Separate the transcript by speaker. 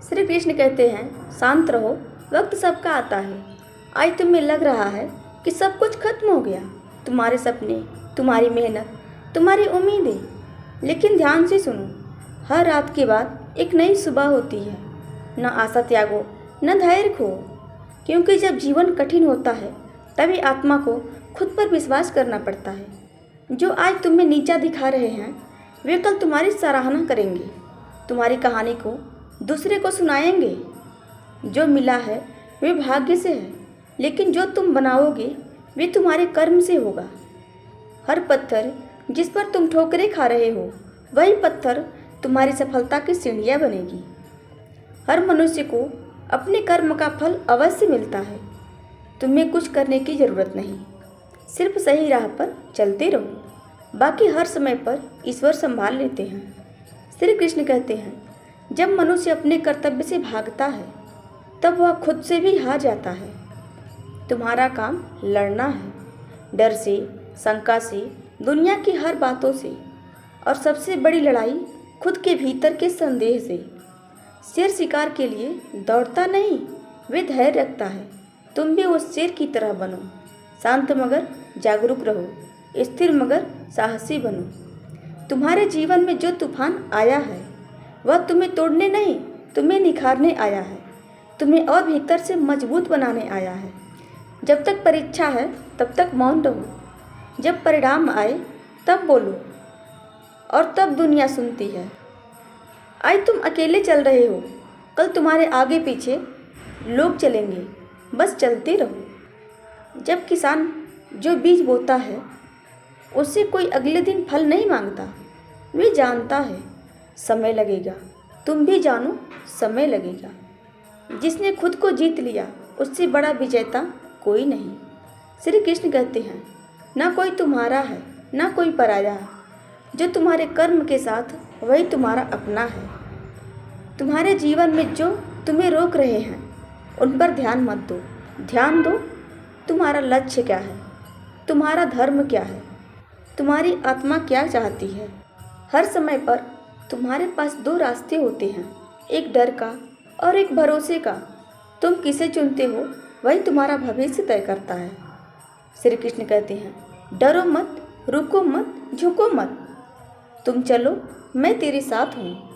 Speaker 1: श्री कृष्ण कहते हैं, शांत रहो, वक्त सबका आता है। आज तुम्हें लग रहा है कि सब कुछ खत्म हो गया, तुम्हारे सपने, तुम्हारी मेहनत, तुम्हारी उम्मीदें। लेकिन ध्यान से सुनो, हर रात के बाद एक नई सुबह होती है। न आशा त्यागो, न धैर्य खो, क्योंकि जब जीवन कठिन होता है तभी आत्मा को खुद पर विश्वास करना पड़ता है। जो आज तुम्हें नीचा दिखा रहे हैं वे कल तुम्हारी सराहना करेंगे, तुम्हारी कहानी को दूसरे को सुनाएंगे। जो मिला है वे भाग्य से है, लेकिन जो तुम बनाओगे वे तुम्हारे कर्म से होगा। हर पत्थर जिस पर तुम ठोकरें खा रहे हो वही पत्थर तुम्हारी सफलता की सीढ़ियाँ बनेगी। हर मनुष्य को अपने कर्म का फल अवश्य मिलता है। तुम्हें कुछ करने की ज़रूरत नहीं, सिर्फ सही राह पर चलते रहो, बाकी हर समय पर ईश्वर संभाल लेते हैं। श्री कृष्ण कहते हैं, जब मनुष्य अपने कर्तव्य से भागता है तब वह खुद से भी हार जाता है। तुम्हारा काम लड़ना है, डर से, शंका से, दुनिया की हर बातों से, और सबसे बड़ी लड़ाई खुद के भीतर के संदेह से। शेर शिकार के लिए दौड़ता नहीं, वे धैर्य रखता है। तुम भी उस शेर की तरह बनो, शांत मगर जागरूक रहो, स्थिर मगर साहसी बनो। तुम्हारे जीवन में जो तूफान आया है वह तुम्हें तोड़ने नहीं, तुम्हें निखारने आया है, तुम्हें और भीतर से मजबूत बनाने आया है। जब तक परीक्षा है तब तक मौन रहो, जब परिणाम आए तब बोलो, और तब दुनिया सुनती है। आज तुम अकेले चल रहे हो, कल तुम्हारे आगे पीछे लोग चलेंगे, बस चलते रहो। जब किसान जो बीज बोता है उससे कोई अगले दिन फल नहीं मांगता, वे जानता है समय लगेगा। तुम भी जानो समय लगेगा। जिसने खुद को जीत लिया उससे बड़ा विजेता कोई नहीं। श्री कृष्ण कहते हैं, ना कोई तुम्हारा है ना कोई पराया है, जो तुम्हारे कर्म के साथ वही तुम्हारा अपना है। तुम्हारे जीवन में जो तुम्हें रोक रहे हैं उन पर ध्यान मत दो, ध्यान दो तुम्हारा लक्ष्य क्या है, तुम्हारा धर्म क्या है, तुम्हारी आत्मा क्या चाहती है। हर समय पर तुम्हारे पास दो रास्ते होते हैं, एक डर का और एक भरोसे का। तुम किसे चुनते हो वही तुम्हारा भविष्य तय करता है। श्री कृष्ण कहते हैं, डरो मत, रुको मत, झुको मत, तुम चलो, मैं तेरे साथ हूँ।